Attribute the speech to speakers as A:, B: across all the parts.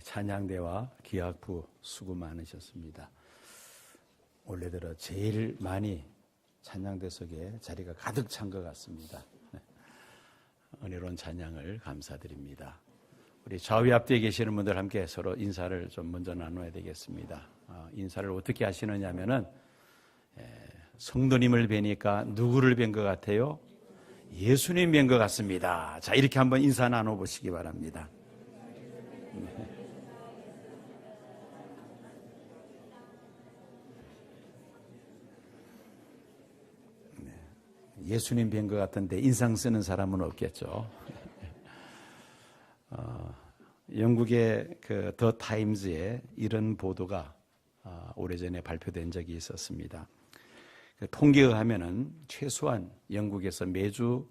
A: 찬양대와 기악부 수고 많으셨습니다. 올해 들어 제일 많이 찬양대석에 자리가 가득 찬 것 같습니다. 은혜로운 찬양을 감사드립니다. 우리 좌우 앞뒤에 계시는 분들 함께 서로 인사를 좀 먼저 나눠야 되겠습니다. 인사를 어떻게 하시느냐 하면은 성도님을 뵈니까 누구를 뵌 것 같아요? 예수님 뵌 것 같습니다. 자, 이렇게 한번 인사 나눠보시기 바랍니다. 예수님 뵌 것 같은데 인상 쓰는 사람은 없겠죠. 영국의 그 더 타임즈에 이런 보도가 오래전에 발표된 적이 있었습니다. 통계에 하면은 최소한 영국에서 매주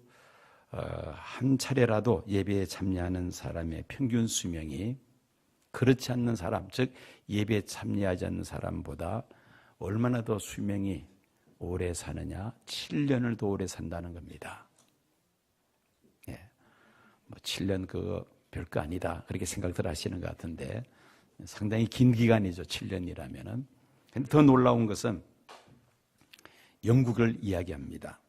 A: 한 차례라도 예배에 참여하는 사람의 평균 수명이 그렇지 않는 사람, 즉 예배에 참여하지 않는 사람보다 얼마나 더 수명이 오래 사느냐? 7년을 더 오래 산다는 겁니다. 예, 뭐 7년 그거 별거 아니다 그렇게 생각들 하시는 것 같은데 상당히 긴 기간이죠. 7년이라면은. 근데 더 놀라운 것은 영국을 이야기합니다.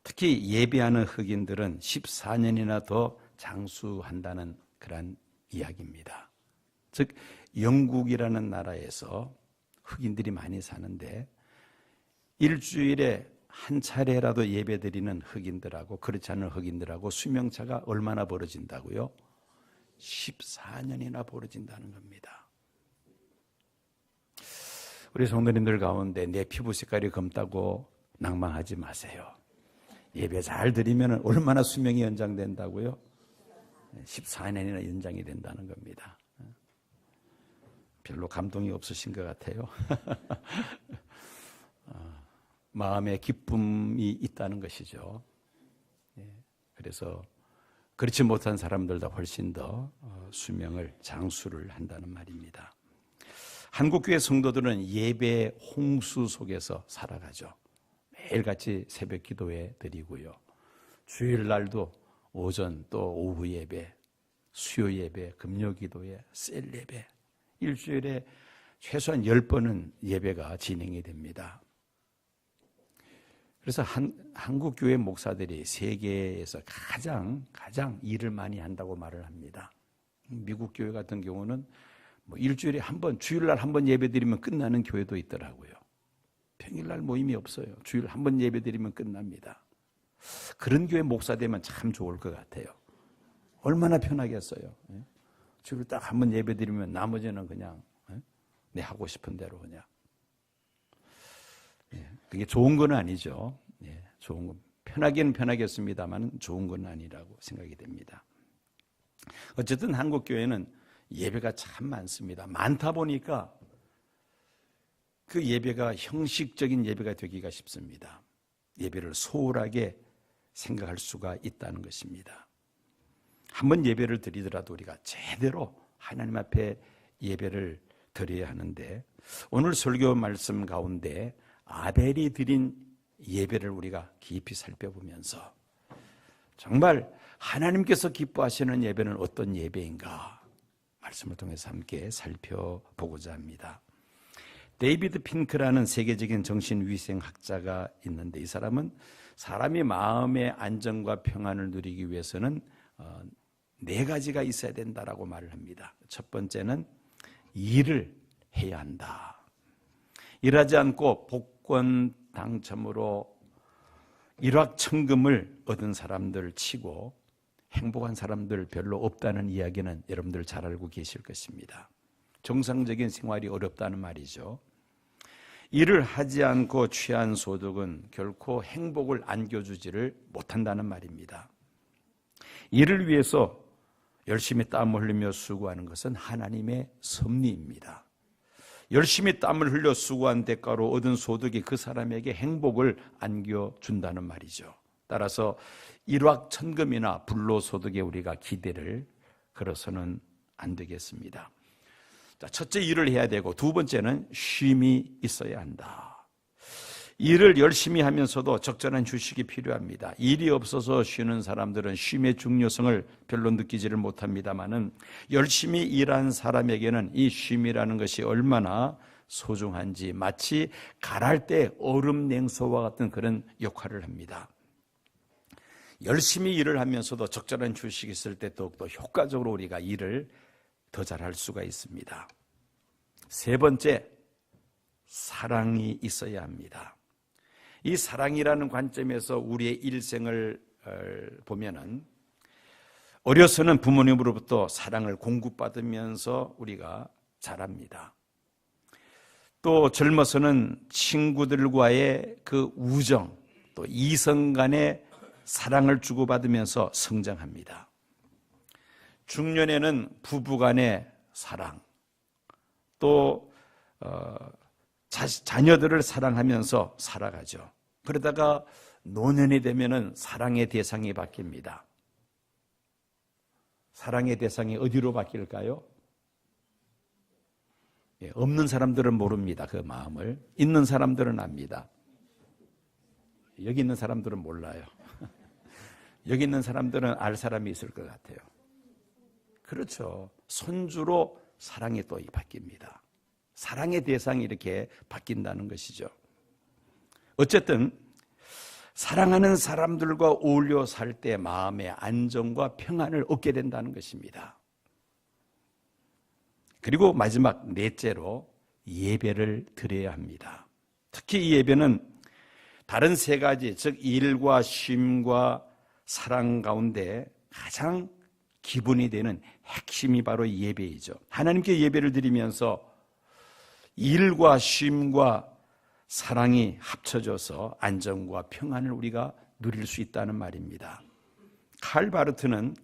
A: 특히 예배하는 흑인들은 14년이나 더 장수한다는 그런 이야기입니다. 즉 영국이라는 나라에서 흑인들이 많이 사는데 일주일에 한 차례라도 예배드리는 흑인들하고 그렇지 않은 흑인들하고 수명차가 얼마나 벌어진다고요? 14년이나 벌어진다는 겁니다. 우리 성도님들 가운데 내 피부 색깔이 검다고 낭망하지 마세요. 예배 잘 드리면 얼마나 수명이 연장된다고요? 14년이나 연장이 된다는 겁니다. 별로 감동이 없으신 것 같아요. 마음에 기쁨이 있다는 것이죠. 그래서 그렇지 못한 사람들도 훨씬 더 수명을 장수를 한다는 말입니다. 한국교회 성도들은 예배의 홍수 속에서 살아가죠. 매일같이 새벽 기도회 드리고요. 주일날도 오전 또 오후 예배, 수요 예배, 금요 기도회, 셀 예배, 일주일에 최소한 10번은 예배가 진행이 됩니다. 그래서 한국 교회 목사들이 세계에서 가장 일을 많이 한다고 말을 합니다. 미국 교회 같은 경우는 뭐 일주일에 한 번, 주일날 한 번 예배드리면 끝나는 교회도 있더라고요. 평일날 모임이 없어요. 주일 한 번 예배드리면 끝납니다. 그런 교회 목사 되면 참 좋을 것 같아요. 얼마나 편하겠어요. 주일 딱 한 번 예배드리면 나머지는 그냥 내 하고 싶은 대로 그냥. 그게 좋은 건 아니죠. 좋은 건 편하기는 편하겠습니다만 좋은 건 아니라고 생각이 됩니다. 어쨌든 한국 교회는 예배가 참 많습니다. 많다 보니까 그 예배가 형식적인 예배가 되기가 쉽습니다. 예배를 소홀하게 생각할 수가 있다는 것입니다. 한번 예배를 드리더라도 우리가 제대로 하나님 앞에 예배를 드려야 하는데 오늘 설교 말씀 가운데 아벨이 드린 예배를 우리가 깊이 살펴보면서 정말 하나님께서 기뻐하시는 예배는 어떤 예배인가 말씀을 통해서 함께 살펴보고자 합니다. 데이비드 핑크라는 세계적인 정신위생학자가 있는데 이 사람은 사람이 마음의 안정과 평안을 누리기 위해서는 4가지가 있어야 된다라고 말을 합니다. 첫 번째는 일을 해야 한다. 일하지 않고 복권 당첨으로 일확천금을 얻은 사람들 치고 행복한 사람들 별로 없다는 이야기는 여러분들 잘 알고 계실 것입니다. 정상적인 생활이 어렵다는 말이죠. 일을 하지 않고 취한 소득은 결코 행복을 안겨주지를 못한다는 말입니다. 일을 위해서 열심히 땀을 흘리며 수고하는 것은 하나님의 섭리입니다. 열심히 땀을 흘려 수고한 대가로 얻은 소득이 그 사람에게 행복을 안겨준다는 말이죠. 따라서 일확천금이나 불로소득에 우리가 기대를 걸어서는 안 되겠습니다. 자, 첫째, 일을 해야 되고, 두 번째는 쉼이 있어야 한다. 일을 열심히 하면서도 적절한 휴식이 필요합니다. 일이 없어서 쉬는 사람들은 쉼의 중요성을 별로 느끼지를 못합니다만은, 열심히 일한 사람에게는 이 쉼이라는 것이 얼마나 소중한지, 마치 가랄 때 얼음 냉소와 같은 그런 역할을 합니다. 열심히 일을 하면서도 적절한 휴식이 있을 때 더욱더 효과적으로 우리가 일을 더 잘할 수가 있습니다. 세 번째, 사랑이 있어야 합니다. 이 사랑이라는 관점에서 우리의 일생을 보면은, 어려서는 부모님으로부터 사랑을 공급받으면서 우리가 자랍니다. 또 젊어서는 친구들과의 그 우정, 또 이성 간의 사랑을 주고받으면서 성장합니다. 중년에는 부부 간의 사랑, 또 자녀들을 사랑하면서 살아가죠. 그러다가 노년이 되면은 사랑의 대상이 바뀝니다. 사랑의 대상이 어디로 바뀔까요? 없는 사람들은 모릅니다. 그 마음을. 있는 사람들은 압니다. 여기 있는 사람들은 몰라요. 여기 있는 사람들은 알 사람이 있을 것 같아요. 그렇죠. 손주로 사랑이 또 바뀝니다. 사랑의 대상이 이렇게 바뀐다는 것이죠. 어쨌든 사랑하는 사람들과 어울려 살 때 마음의 안정과 평안을 얻게 된다는 것입니다. 그리고 마지막 넷째로 예배를 드려야 합니다. 특히 이 예배는 다른 세 가지, 즉 일과 쉼과 사랑 가운데 가장 기본이 되는 핵심이 바로 예배이죠. 하나님께 예배를 드리면서 일과 쉼과 사랑이 합쳐져서 안정과 평안을 우리가 누릴 수 있다는 말입니다. 칼 바르트는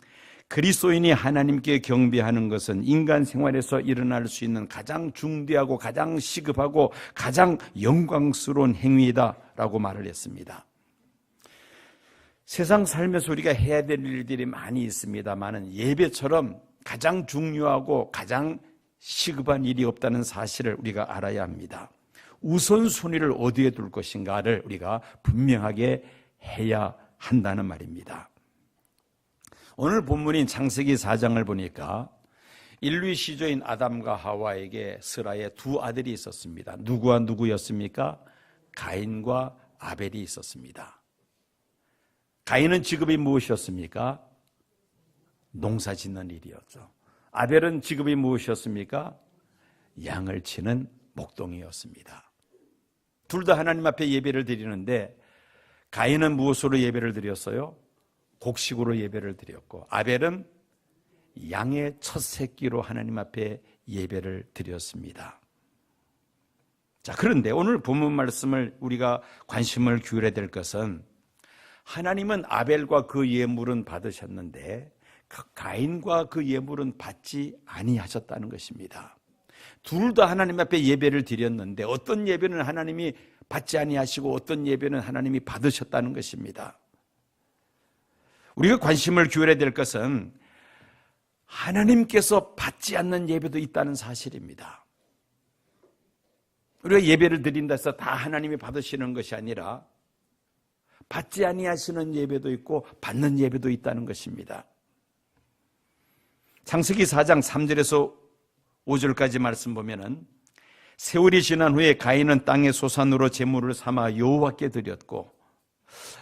A: 그리스도인이 하나님께 경배하는 것은 인간 생활에서 일어날 수 있는 가장 중대하고 가장 시급하고 가장 영광스러운 행위다라고 말을 했습니다. 세상 삶에서 우리가 해야 될 일들이 많이 있습니다만 예배처럼 가장 중요하고 가장 시급한 일이 없다는 사실을 우리가 알아야 합니다. 우선순위를 어디에 둘 것인가를 우리가 분명하게 해야 한다는 말입니다. 오늘 본문인 창세기 4장을 보니까 인류의 시조인 아담과 하와에게 스라의 두 아들이 있었습니다. 누구와 누구였습니까? 가인과 아벨이 있었습니다. 가인은 직업이 무엇이었습니까? 농사 짓는 일이었죠. 아벨은 직업이 무엇이었습니까? 양을 치는 목동이었습니다. 둘 다 하나님 앞에 예배를 드리는데 가인은 무엇으로 예배를 드렸어요? 곡식으로 예배를 드렸고 아벨은 양의 첫 새끼로 하나님 앞에 예배를 드렸습니다. 자, 그런데 오늘 본문 말씀을 우리가 관심을 기울여야 될 것은 하나님은 아벨과 그 예물은 받으셨는데 그 가인과 그 예물은 받지 아니하셨다는 것입니다. 둘 다 하나님 앞에 예배를 드렸는데 어떤 예배는 하나님이 받지 아니하시고 어떤 예배는 하나님이 받으셨다는 것입니다. 우리가 관심을 기울여야 될 것은 하나님께서 받지 않는 예배도 있다는 사실입니다. 우리가 예배를 드린다 해서 다 하나님이 받으시는 것이 아니라 받지 아니하시는 예배도 있고 받는 예배도 있다는 것입니다. 창세기 4장 3절에서 5절까지 말씀 보면은 세월이 지난 후에 가인은 땅의 소산으로 제물을 삼아 여호와께 드렸고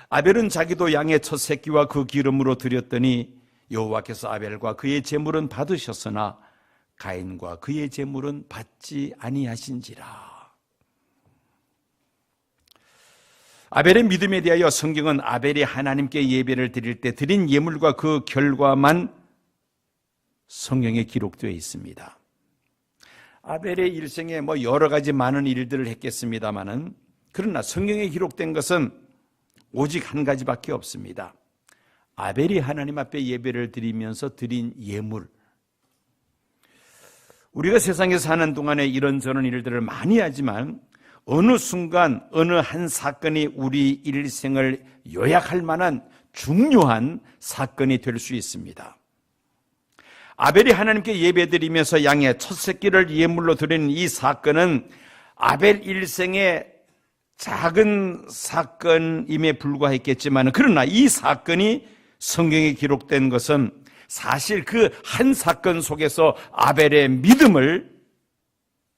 A: 아벨은 자기도 양의 첫 새끼와 그 기름으로 드렸더니 여호와께서 아벨과 그의 제물은 받으셨으나 가인과 그의 제물은 받지 아니하신지라. 아벨의 믿음에 대하여 성경은 아벨이 하나님께 예배를 드릴 때 드린 예물과 그 결과만 성경에 기록되어 있습니다. 아벨의 일생에 여러 가지 많은 일들을 했겠습니다마는 그러나 성경에 기록된 것은 오직 한 가지밖에 없습니다. 아벨이 하나님 앞에 예배를 드리면서 드린 예물. 우리가 세상에 사는 동안에 이런저런 일들을 많이 하지만 어느 순간 어느 한 사건이 우리 일생을 요약할 만한 중요한 사건이 될 수 있습니다. 아벨이 하나님께 예배드리면서 양의 첫 새끼를 예물로 드리는 이 사건은 아벨 일생의 작은 사건임에 불과했겠지만, 그러나 이 사건이 성경에 기록된 것은 사실 그 한 사건 속에서 아벨의 믿음을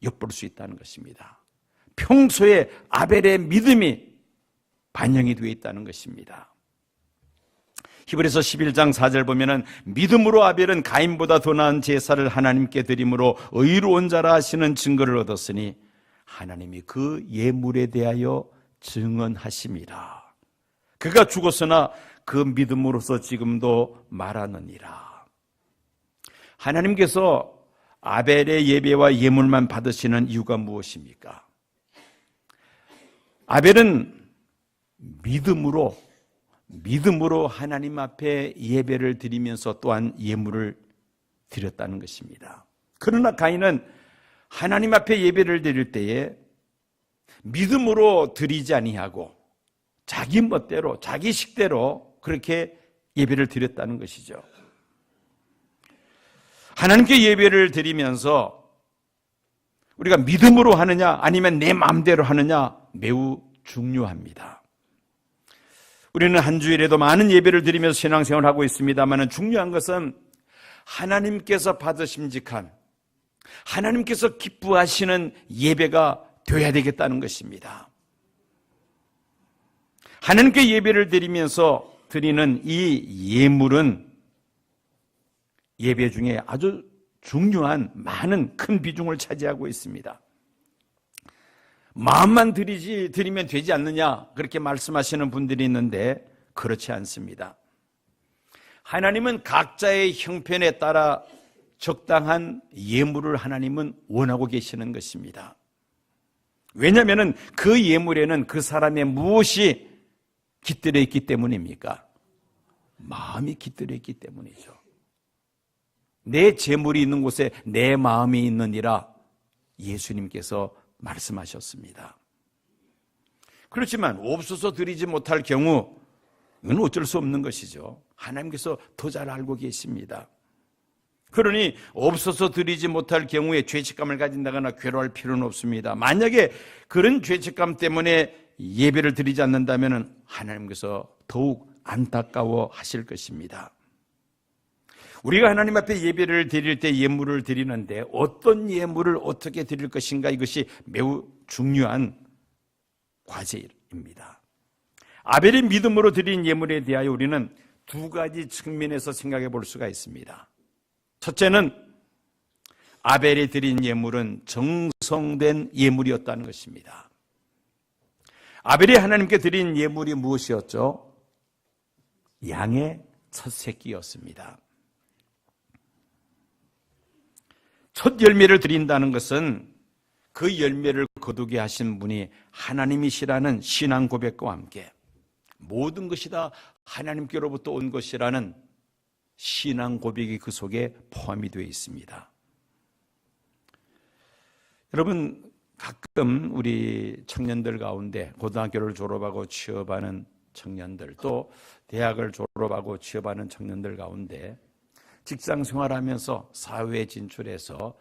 A: 엿볼 수 있다는 것입니다. 평소에 아벨의 믿음이 반영이 되어 있다는 것입니다. 히브리서 11장 4절 보면은 믿음으로 아벨은 가인보다 더 나은 제사를 하나님께 드림으로 의로운 자라 하시는 증거를 얻었으니 하나님이 그 예물에 대하여 증언하심이라. 그가 죽었으나 그 믿음으로서 지금도 말하느니라. 하나님께서 아벨의 예배와 예물만 받으시는 이유가 무엇입니까? 아벨은 믿음으로 하나님 앞에 예배를 드리면서 또한 예물을 드렸다는 것입니다. 그러나 가인은 하나님 앞에 예배를 드릴 때에 믿음으로 드리지 아니하고 자기 멋대로, 자기 식대로 그렇게 예배를 드렸다는 것이죠. 하나님께 예배를 드리면서 우리가 믿음으로 하느냐 아니면 내 마음대로 하느냐 매우 중요합니다. 우리는 한 주일에도 많은 예배를 드리면서 신앙생활을 하고 있습니다만 중요한 것은 하나님께서 받으심직한, 하나님께서 기뻐하시는 예배가 되어야 되겠다는 것입니다. 하나님께 예배를 드리면서 드리는 이 예물은 예배 중에 아주 중요한 많은 큰 비중을 차지하고 있습니다. 마음만 드리면 되지 않느냐 그렇게 말씀하시는 분들이 있는데 그렇지 않습니다. 하나님은 각자의 형편에 따라 적당한 예물을 하나님은 원하고 계시는 것입니다. 왜냐하면 그 예물에는 그 사람의 무엇이 깃들어 있기 때문입니까? 마음이 깃들어 있기 때문이죠. 내 재물이 있는 곳에 내 마음이 있느니라 예수님께서 말씀하셨습니다. 그렇지만 없어서 드리지 못할 경우 이건 어쩔 수 없는 것이죠. 하나님께서 더 잘 알고 계십니다. 그러니 없어서 드리지 못할 경우에 죄책감을 가진다거나 괴로워할 필요는 없습니다. 만약에 그런 죄책감 때문에 예배를 드리지 않는다면 하나님께서 더욱 안타까워 하실 것입니다. 우리가 하나님 앞에 예배를 드릴 때 예물을 드리는데 어떤 예물을 어떻게 드릴 것인가, 이것이 매우 중요한 과제입니다. 아벨의 믿음으로 드린 예물에 대하여 우리는 두 가지 측면에서 생각해 볼 수가 있습니다. 첫째는 아벨이 드린 예물은 정성된 예물이었다는 것입니다. 아벨이 하나님께 드린 예물이 무엇이었죠? 양의 첫 새끼였습니다. 첫 열매를 드린다는 것은 그 열매를 거두게 하신 분이 하나님이시라는 신앙 고백과 함께 모든 것이 다 하나님께로부터 온 것이라는 신앙 고백이 그 속에 포함이 되어 있습니다. 여러분, 가끔 우리 청년들 가운데 고등학교를 졸업하고 취업하는 청년들, 또 대학을 졸업하고 취업하는 청년들 가운데 직장 생활하면서 사회에 진출해서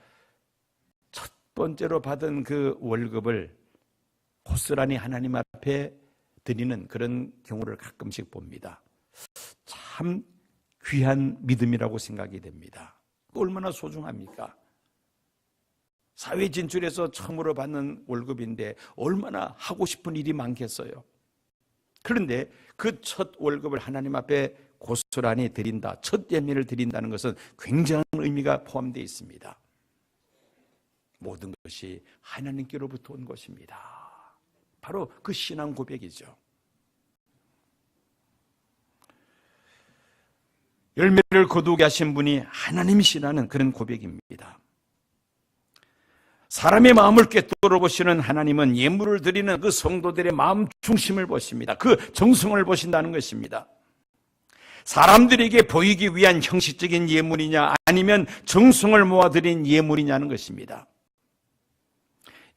A: 첫 번째로 받은 그 월급을 고스란히 하나님 앞에 드리는 그런 경우를 가끔씩 봅니다. 참 귀한 믿음이라고 생각이 됩니다. 얼마나 소중합니까? 사회 진출해서 처음으로 받는 월급인데 얼마나 하고 싶은 일이 많겠어요. 그런데 그 첫 월급을 하나님 앞에 고스란히 드린다, 첫 예물을 드린다는 것은 굉장한 의미가 포함되어 있습니다. 모든 것이 하나님께로부터 온 것입니다. 바로 그 신앙 고백이죠. 열매를 거두게 하신 분이 하나님이시라는 그런 고백입니다. 사람의 마음을 꿰뚫어 보시는 하나님은 예물을 드리는 그 성도들의 마음 중심을 보십니다. 그 정성을 보신다는 것입니다. 사람들에게 보이기 위한 형식적인 예물이냐 아니면 정성을 모아드린 예물이냐는 것입니다.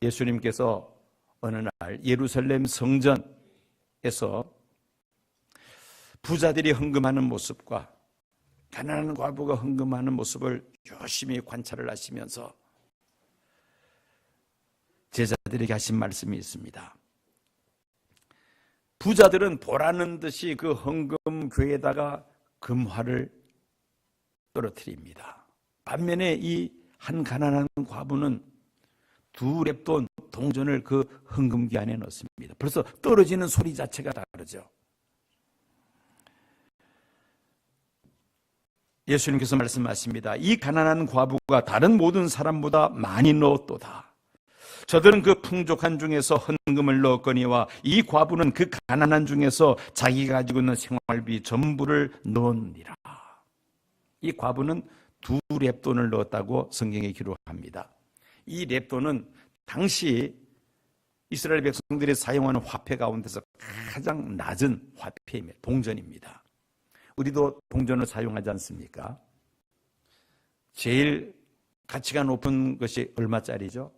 A: 예수님께서 어느 날 예루살렘 성전에서 부자들이 헌금하는 모습과 가난한 과부가 헌금하는 모습을 열심히 관찰을 하시면서 제자들에게 하신 말씀이 있습니다. 부자들은 보라는 듯이 그 헌금궤에다가 금화를 떨어뜨립니다. 반면에 이 한 가난한 과부는 2렙돈 동전을 그 헌금기 안에 넣습니다. 벌써 떨어지는 소리 자체가 다르죠. 예수님께서 말씀하십니다. 이 가난한 과부가 다른 모든 사람보다 많이 넣었도다. 저들은 그 풍족한 중에서 헌금을 넣었거니와 이 과부는 그 가난한 중에서 자기가 가지고 있는 생활비 전부를 넣었느니라. 이 과부는 2렙돈을 넣었다고 성경에 기록합니다. 이 렙돈은 당시 이스라엘 백성들이 사용하는 화폐 가운데서 가장 낮은 화폐입니다. 동전입니다. 우리도 동전을 사용하지 않습니까? 제일 가치가 높은 것이 얼마짜리죠?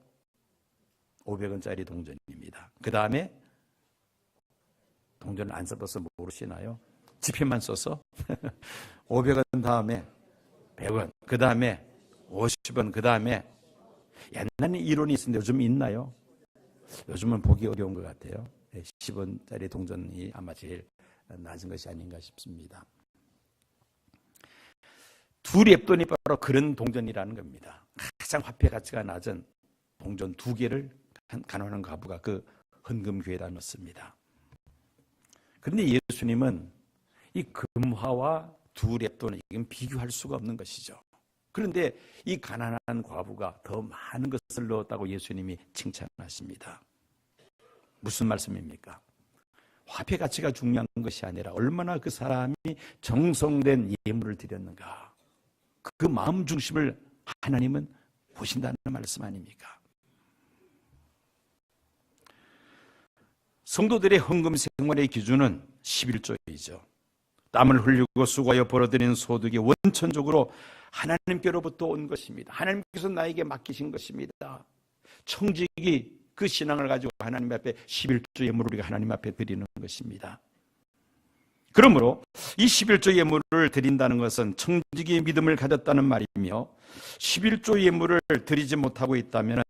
A: 500원짜리 동전입니다. 그 다음에 동전을 안 써봐서 모르시나요? 지폐만 써서 500원 다음에 100원, 그 다음에 50원, 그 다음에 옛날에 이론이 있었는데 요즘 있나요? 요즘은 보기 어려운 것 같아요. 10원짜리 동전이 아마 제일 낮은 것이 아닌가 싶습니다. 2렙돈이 바로 그런 동전이라는 겁니다. 가장 화폐 가치가 낮은 동전 2개를 가난한 과부가 그 헌금궤에다 넣습니다. 그런데 예수님은 이 금화와 2렙돈, 이건 비교할 수가 없는 것이죠. 그런데 이 가난한 과부가 더 많은 것을 넣었다고 예수님이 칭찬하십니다. 무슨 말씀입니까? 화폐 가치가 중요한 것이 아니라 얼마나 그 사람이 정성된 예물을 드렸는가, 그 마음 중심을 하나님은 보신다는 말씀 아닙니까? 성도들의 헌금 생활의 기준은 11조이죠. 땀을 흘리고 수고하여 벌어들인 소득이 원천적으로 하나님께로부터 온 것입니다. 하나님께서 나에게 맡기신 것입니다. 청직이 그 신앙을 가지고 하나님 앞에 11조 예물을 우리가 하나님 앞에 드리는 것입니다. 그러므로 이 11조 예물을 드린다는 것은 청직이 믿음을 가졌다는 말이며, 11조 예물을 드리지 못하고 있다면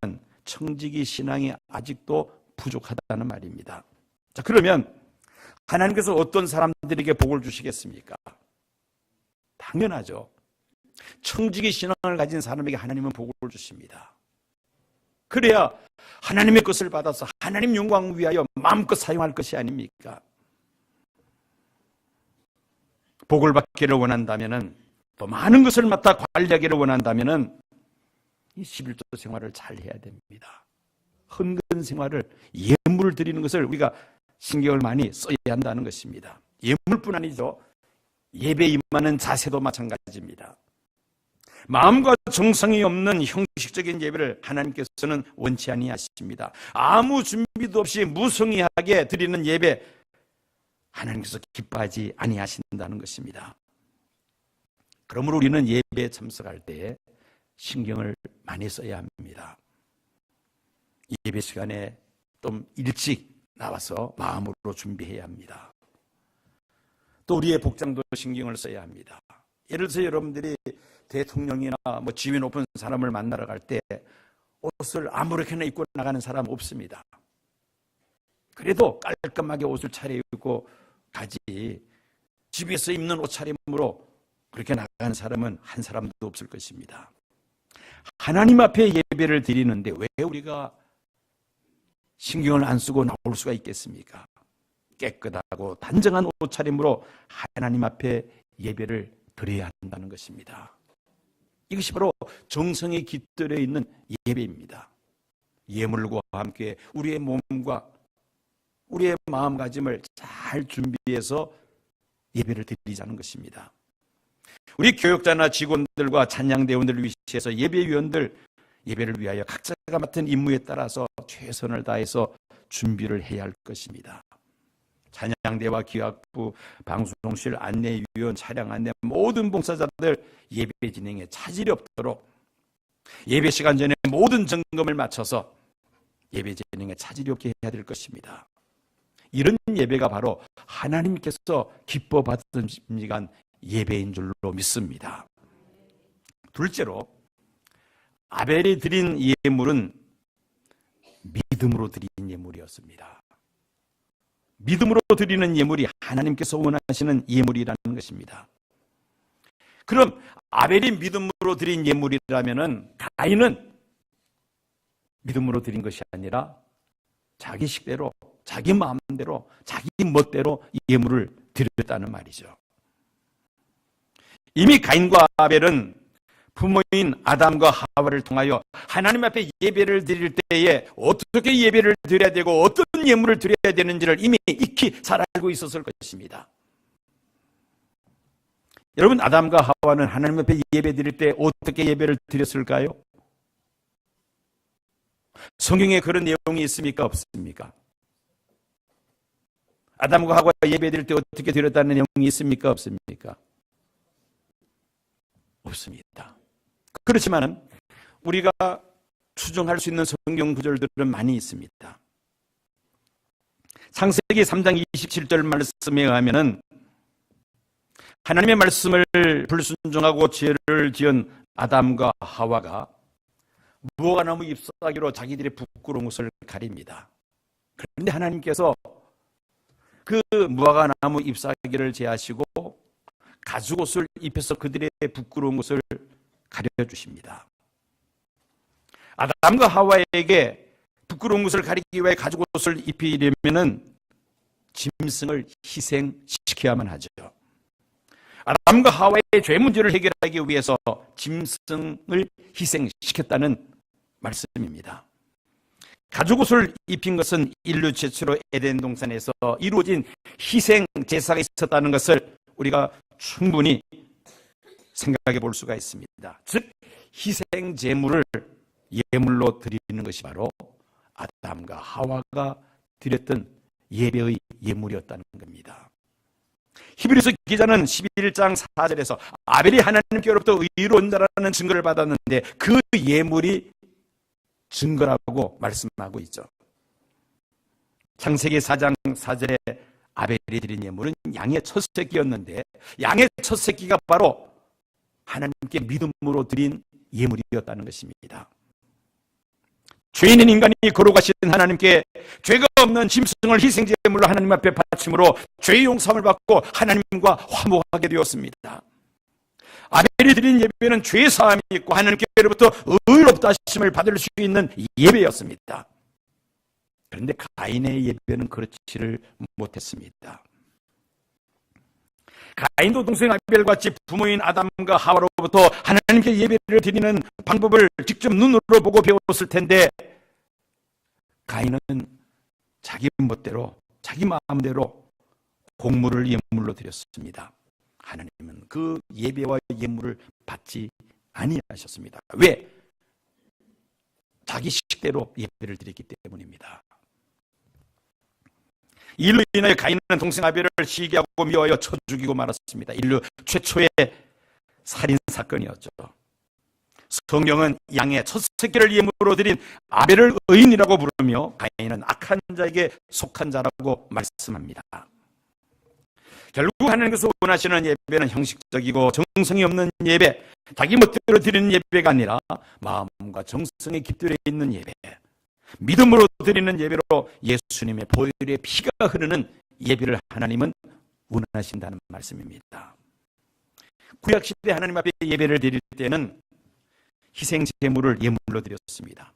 A: 청직이 신앙이 아직도 부족하다는 말입니다. 자, 그러면 하나님께서 어떤 사람들에게 복을 주시겠습니까? 당연하죠. 청직이 신앙을 가진 사람에게 하나님은 복을 주십니다. 그래야 하나님의 것을 받아서 하나님 영광을 위하여 마음껏 사용할 것이 아닙니까? 복을 받기를 원한다면, 또 많은 것을 맡아 관리하기를 원한다면 이 11조 생활을 잘 해야 됩니다. 헌금 생활을, 예물을 드리는 것을 우리가 신경을 많이 써야 한다는 것입니다. 예물뿐 아니죠. 예배 임하는 자세도 마찬가지입니다. 마음과 정성이 없는 형식적인 예배를 하나님께서는 원치 아니하십니다. 아무 준비도 없이 무성의하게 드리는 예배, 하나님께서 기뻐하지 아니하신다는 것입니다. 그러므로 우리는 예배에 참석할 때 신경을 많이 써야 합니다. 예배 시간에 좀 일찍 나와서 마음으로 준비해야 합니다. 또 우리의 복장도 신경을 써야 합니다. 예를 들어서 여러분들이 대통령이나 지위 높은 사람을 만나러 갈 때 옷을 아무렇게나 입고 나가는 사람 없습니다. 그래도 깔끔하게 옷을 차려입고 가지, 집에서 입는 옷차림으로 그렇게 나가는 사람은 한 사람도 없을 것입니다. 하나님 앞에 예배를 드리는데 왜 우리가 신경을 안 쓰고 나올 수가 있겠습니까? 깨끗하고 단정한 옷차림으로 하나님 앞에 예배를 드려야 한다는 것입니다. 이것이 바로 정성이 깃들여 있는 예배입니다. 예물과 함께 우리의 몸과 우리의 마음가짐을 잘 준비해서 예배를 드리자는 것입니다. 우리 교역자나 직원들과 찬양대원들을 위해서 예배위원들, 예배를 위하여 각자가 맡은 임무에 따라서 최선을 다해서 준비를 해야 할 것입니다. 찬양대와 기획부, 방송실, 안내위원, 차량 안내, 모든 봉사자들 예배 진행에 차질이 없도록 예배 시간 전에 모든 점검을 마쳐서 예배 진행에 차질이 없게 해야 될 것입니다. 이런 예배가 바로 하나님께서 기뻐 받으시는 예배인 줄로 믿습니다. 둘째로, 아벨이 드린 예물은 믿음으로 드린 예물이었습니다. 믿음으로 드리는 예물이 하나님께서 원하시는 예물이라는 것입니다. 그럼 아벨이 믿음으로 드린 예물이라면 가인은 믿음으로 드린 것이 아니라 자기 식대로, 자기 마음대로, 자기 멋대로 예물을 드렸다는 말이죠. 이미 가인과 아벨은 부모인 아담과 하와를 통하여 하나님 앞에 예배를 드릴 때에 어떻게 예배를 드려야 되고 어떤 예물을 드려야 되는지를 이미 익히 잘 알고 있었을 것입니다. 여러분, 아담과 하와는 하나님 앞에 예배 드릴 때 어떻게 예배를 드렸을까요? 성경에 그런 내용이 있습니까? 없습니까? 아담과 하와 예배 드릴 때 어떻게 드렸다는 내용이 있습니까? 없습니까? 없습니다. 그렇지만 우리가 추정할 수 있는 성경 구절들은 많이 있습니다. 창세기 3장 27절 말씀에 의하면 하나님의 말씀을 불순종하고 죄를 지은 아담과 하와가 무화과나무 잎사귀로 자기들의 부끄러운 것을 가립니다. 그런데 하나님께서 그 무화과나무 잎사귀를 제하시고 가죽옷을 입혀서 그들의 부끄러운 것을 가려주십니다. 아담과 하와에게 부끄러운 것을 가리기 위해 가죽옷을 입히려면 짐승을 희생시켜야만 하죠. 아담과 하와의 죄 문제를 해결하기 위해서 짐승을 희생시켰다는 말씀입니다. 가죽옷을 입힌 것은 인류 최초로 에덴 동산에서 이루어진 희생 제사가 있었다는 것을 우리가 충분히 생각해 볼 수가 있습니다. 즉 희생 제물을 예물로 드리는 것이 바로 아담과 하와가 드렸던 예배의 예물이었다는 겁니다. 히브리서 기자는 11장 4절에서 아벨이 하나님께로부터 의로운 자라는 증거를 받았는데 그 예물이 증거라고 말씀하고 있죠. 창세기 4장 4절에 아벨이 드린 예물은 양의 첫 새끼였는데 양의 첫 새끼가 바로 하나님께 믿음으로 드린 예물이었다는 것입니다. 죄인인 인간이 거룩하신 하나님께 죄가 없는 짐승을 희생제물로 하나님 앞에 바침으로 죄의 용서함을 받고 하나님과 화목하게 되었습니다. 아벨이 드린 예배는 죄 사함이 있고 하나님께로부터 의롭다 하심을 받을 수 있는 예배였습니다. 그런데 가인의 예배는 그렇지를 못했습니다. 가인도 동생 아벨과 같이 부모인 아담과 하와로부터 하나님께 예배를 드리는 방법을 직접 눈으로 보고 배웠을 텐데 가인은 자기 멋대로 자기 마음대로 곡물을 예물로 드렸습니다. 하나님은 그 예배와 예물을 받지 아니하셨습니다. 왜? 자기 식대로 예배를 드렸기 때문입니다. 이로 인하여 가인은 동생 아벨을 시기하고 미워하여 쳐 죽이고 말았습니다. 인류 최초의 살인 사건이었죠. 성경은 양의 첫 새끼를 예물로 드린 아벨을 의인이라고 부르며 가인은 악한 자에게 속한 자라고 말씀합니다. 결국 하나님께서 원하시는 예배는 형식적이고 정성이 없는 예배, 자기 멋대로 드리는 예배가 아니라 마음과 정성이 깃들어 있는 예배, 믿음으로 드리는 예배로 예수님의 보혈의 피가 흐르는 예배를 하나님은 원하신다는 말씀입니다. 구약시대 하나님 앞에 예배를 드릴 때는 희생 제물을 예물로 드렸습니다.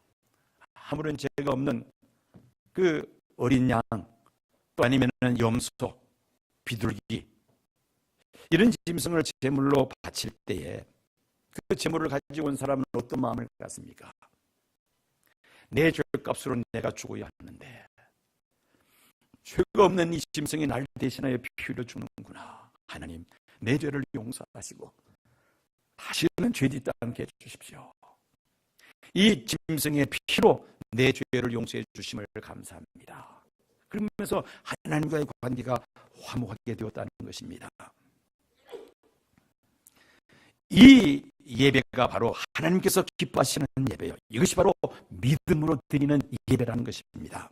A: 아무런 죄가 없는 그 어린 양, 또 아니면 염소, 비둘기, 이런 짐승을 제물로 바칠 때에 그 제물을 가지고 온 사람은 어떤 마음을 갖습니까? 내 죄값으로 내가 죽어야 하는데 죄가 없는 이 짐승이 날 대신하여 피 흘려 죽는구나. 하나님, 내 죄를 용서하시고 다시는 죄짓지 않게 해주십시오. 이 짐승의 피로 내 죄를 용서해 주심을 감사합니다. 그러면서 하나님과의 관계가 화목하게 되었다는 것입니다. 이 예배가 바로 하나님께서 기뻐하시는 예배요. 이것이 바로 믿음으로 드리는 예배라는 것입니다.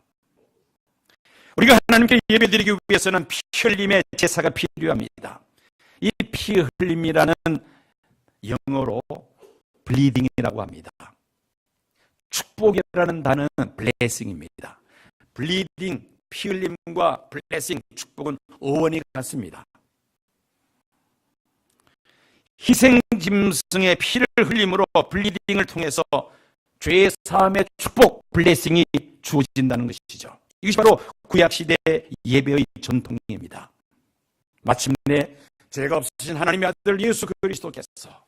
A: 우리가 하나님께 예배드리기 위해서는 피 흘림의 제사가 필요합니다. 이 피 흘림이라는 영어로 블리딩이라고 합니다. 축복이라는 단어는 블레싱입니다. 블리딩, 피 흘림과 블레싱, 축복은 어원이 같습니다. 희생 짐승의 피를 흘림으로 블리딩을 통해서 죄 사함의 축복, 블레싱이 주어진다는 것이죠. 이것이 바로 구약시대 예배의 전통입니다. 마침내 죄가 없으신 하나님의 아들 예수 그리스도께서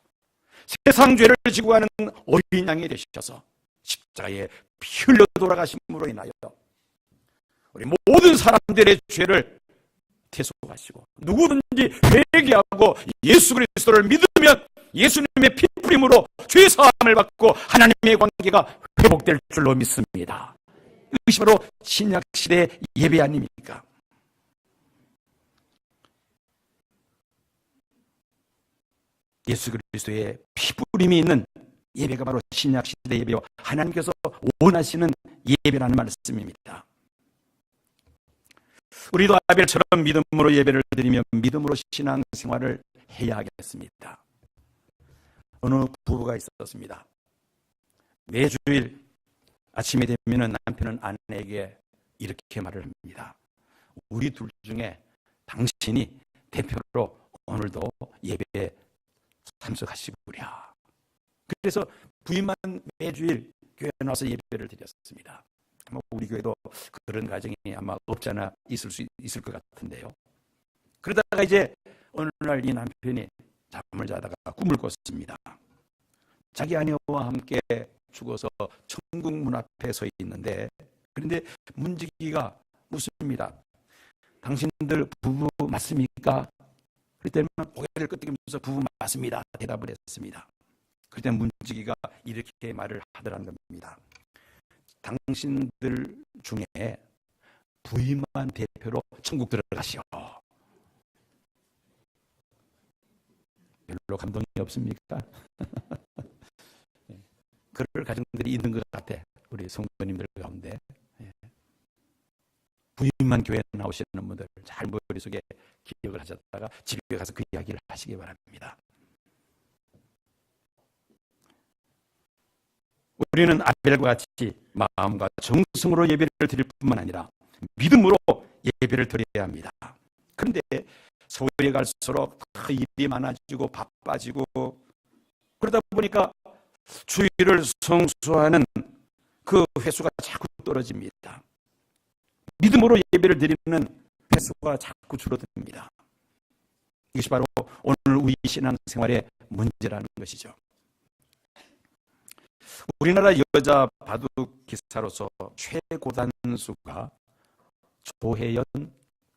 A: 세상 죄를 지고 가는 어린 양이 되셔서 십자가에 피 흘려 돌아가심으로 인하여 우리 모든 사람들의 죄를 대속하시고 누구든지 회개하고 예수 그리스도를 믿으면 예수님의 피 뿌림으로 죄 사함을 받고 하나님의 관계가 회복될 줄로 믿습니다. 이것이 바로 신약시대 예배 아닙니까? 예수 그리스도의 피 뿌림이 있는 예배가 바로 신약시대 예배요, 하나님께서 원하시는 예배라는 말씀입니다. 우리도 아벨처럼 믿음으로 예배를 드리며 믿음으로 신앙생활을 해야 하겠습니다. 어느 부부가 있었습니다. 매주일 아침에 되면 남편은 아내에게 이렇게 말을 합니다. 우리 둘 중에 당신이 대표로 오늘도 예배에 참석하시구랴. 그래서 부인만 매주일 교회에 나와서 예배를 드렸습니다. 우리 교회도 그런 가정이 아마 없지 않아 있을 것 같은데요. 그러다가 이제 어느 날 이 남편이 잠을 자다가 꿈을 꿨습니다. 자기 아내와 함께 죽어서 천국 문 앞에 서 있는데, 그런데 문지기가 묻습니다. 당신들 부부 맞습니까? 그때는 고개를 끄덕이면서 부부 맞습니다 대답을 했습니다. 그때 문지기가 이렇게 말을 하더라는 겁니다. 당신들 중에 부인만 대표로 천국 들어가시오. 별로 감동이 없습니까? 그럴 가정들이 있는 것 같아. 우리 성도님들 가운데 부인만 교회에 나오시는 분들 잘 머릿속에 기억을 하셨다가 집에 가서 그 이야기를 하시기 바랍니다. 우리는 아벨과 같이 마음과 정성으로 예배를 드릴 뿐만 아니라 믿음으로 예배를 드려야 합니다. 그런데 서울에 갈수록 그 일이 많아지고 바빠지고 그러다 보니까 주일을 성수하는 그 횟수가 자꾸 떨어집니다. 믿음으로 예배를 드리는 횟수가 자꾸 줄어듭니다. 이것이 바로 오늘 우리 신앙생활의 문제라는 것이죠. 우리나라 여자 바둑 기사로서 최고 단수가 조혜연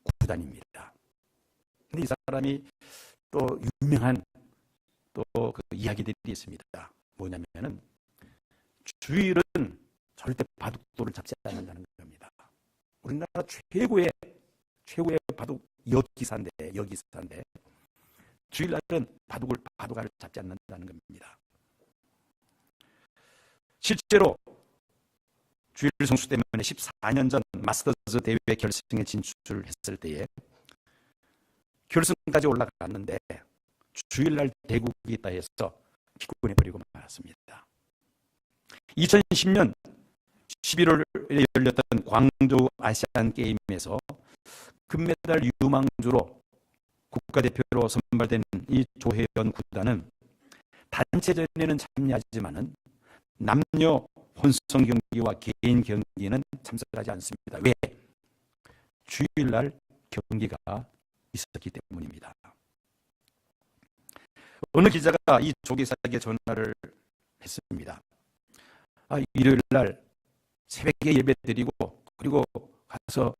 A: 구단입니다. 근데 이 사람이 또 유명한 또 그 이야기들이 있습니다. 뭐냐면은 주일은 절대 바둑돌을 잡지 않는다는 겁니다. 우리나라 최고의 바둑 여기사인데 주일날은 바둑알을 잡지 않는다는 겁니다. 실제로 주일 성수 때문에 14년 전 마스터즈 대회 결승에 진출했을 때에 결승까지 올라갔는데 주일날 대국이 있다 해서 기권해버리고 말았습니다. 2010년 11월에 열렸던 광저우 아시안게임에서 금메달 유망주로 국가대표로 선발된 이 조혜연 구단은 단체전에는 참여하지만은 남녀 혼성 경기와 개인 경기는 참석하지 않습니다. 왜? 주일날 경기가 있었기 때문입니다. 어느 기자가 이 조 기사에게 전화를 했습니다. 일요일날 새벽에 예배드리고 그리고 가서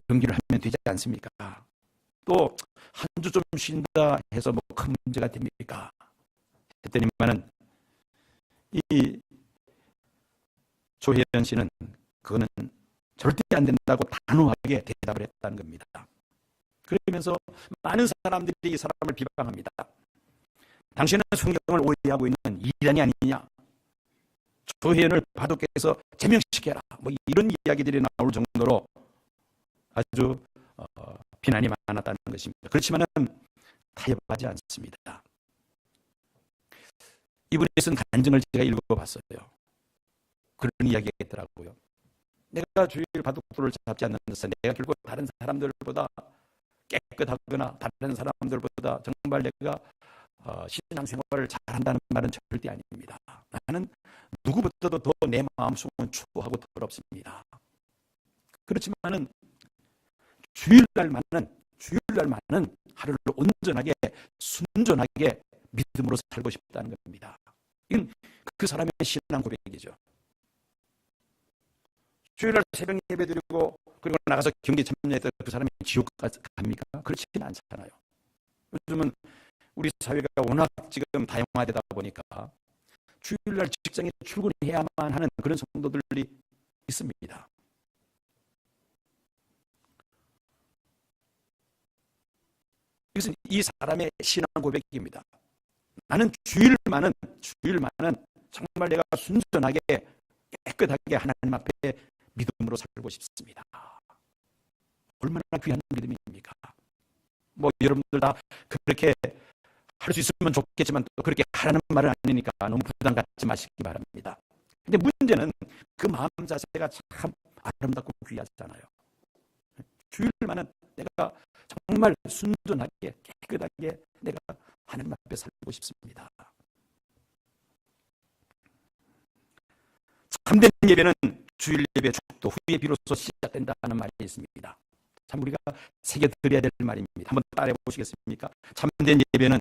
A: 경기를 하면 되지 않습니까? 또 한 주 좀 쉰다 해서 뭐 큰 문제가 됩니까? 했더니만은 이 조혜연 씨는 그거는 절대 안 된다고 단호하게 대답을 했다는 겁니다. 그러면서 많은 사람들이 이 사람을 비방합니다. 당신은 성경을 오해하고 있는 이단이 아니냐, 조혜연을 바둑계에서 제명시켜라, 뭐 이런 이야기들이 나올 정도로 아주 비난이 많았다는 것입니다. 그렇지만은 타협하지 않습니다. 이분이 쓴 간증을 제가 읽어봤어요. 그런 이야기가 있더라고요. 내가 주일 바둑돌을 잡지 않는 데서 내가 결국 다른 사람들보다 깨끗하거나 다른 사람들보다 정말 내가 신앙생활을 잘한다는 말은 절대 아닙니다. 나는 누구보다도 더 내 마음속은 추하고 더럽습니다. 그렇지만은 주일날만은 하루를 온전하게 순전하게 믿음으로 살고 싶다는 겁니다. 이건 그 사람의 신앙 고백이죠. 주일날 새벽 예배 드리고 그리고 나가서 경기 참여했던 그 사람이 지옥 갑니까? 그렇지는 않잖아요. 요즘은 우리 사회가 워낙 지금 다양화되다 보니까 주일날 직장에 출근해야만 하는 그런 성도들이 있습니다. 이것은 이 사람의 신앙 고백입니다. 나는 주일만은 정말 내가 순전하게 깨끗하게 하나님 앞에 믿음으로 살고 싶습니다. 얼마나 귀한 믿음입니까? 뭐 여러분들 다 그렇게 할 수 있으면 좋겠지만 또 그렇게 하라는 말은 아니니까 너무 부담 갖지 마시기 바랍니다. 근데 문제는 그 마음 자세가 참 아름답고 귀하잖아요. 주일만은 내가 정말 순전하게 깨끗하게 내가 하나님 앞에 살고 싶습니다. 참된 예배는 주일 예배 축도 후에 비로소 시작된다는 말이 있습니다. 참 우리가 새겨드려야 될 말입니다. 한번 따라해 보시겠습니까? 참된 예배는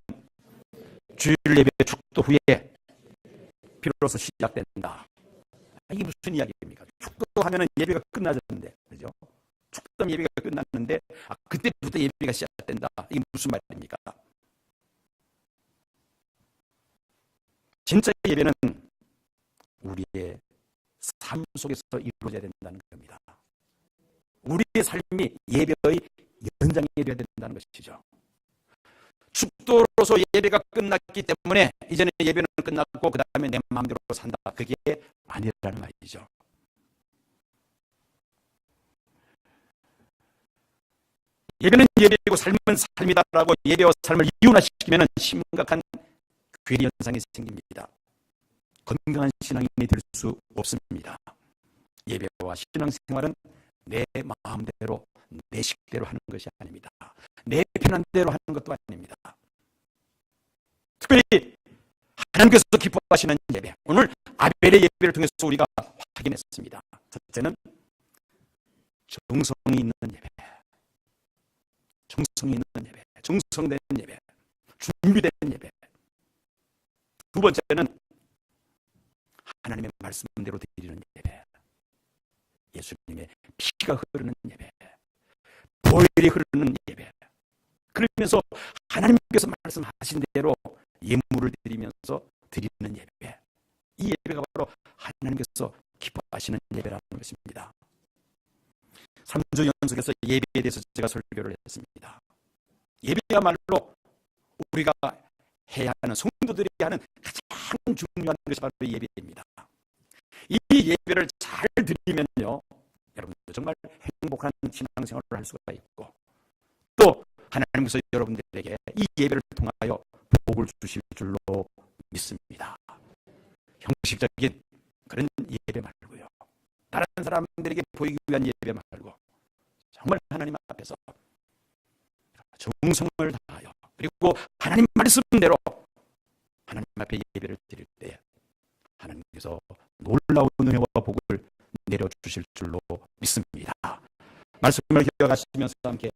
A: 주일 예배 축도 후에 비로소 시작된다. 이게 무슨 이야기입니까? 축도하면은 예배가 끝나졌는데, 그죠? 축도 예배가 끝났는데 그때부터 예배가 시작된다. 이게 무슨 말입니까? 진짜 예배는 우리의 삶 속에서 이루어져야 된다는 겁니다. 우리의 삶이 예배의 연장이 되어야 된다는 것이죠. 축도로서 예배가 끝났기 때문에 이제는 예배는 끝났고 그 다음에 내 마음대로 산다. 그게 아니라는 말이죠. 예배는 예배이고 삶은 삶이다라고 예배와 삶을 이혼화시키면 심각한 괴리 현상이 생깁니다. 건강한 신앙인이 될 수 없습니다. 예배와 신앙생활은 내 마음대로 내 식대로 하는 것이 아닙니다. 내 편한 대로 하는 것도 아닙니다. 특별히 하나님께서 기뻐하시는 예배, 오늘 아벨의 예배를 통해서 우리가 확인했습니다. 첫째는 정성이 있는 예배, 정성이 있는 예배, 정성된 예배, 준비된 예배. 두 번째는 하나님의 말씀대로 드리는 예배, 예수님의 피가 흐르는 예배, 보혈이 흐르는 예배. 그러면서 하나님께서 말씀하신 대로 예물을 드리면서 드리는 예배. 이 예배가 바로 하나님께서 기뻐하시는 예배라는 것입니다. 3주 연속해서 예배에 대해서 제가 설교를 했습니다. 예배야말로 우리가 해야 하는, 성도들이 하는 가장 중요한 것이 바로 예배입니다. 이 예배를 잘 드리면요, 여러분들 정말 행복한 신앙생활을 할 수가 있고, 또 하나님께서 여러분들에게 이 예배를 통하여 복을 주실 줄로 믿습니다. 형식적인 그런 예배 말고요, 다른 사람들에게 보이기 위한 예배 말고 정말 하나님 앞에서 정성을 다하여, 그리고 하나님 말씀대로 하나님 앞에 예배를 드릴 때 하나님께서 놀라운 은혜와 복을 내려주실 줄로 믿습니다. 말씀을 기억하시면서 함께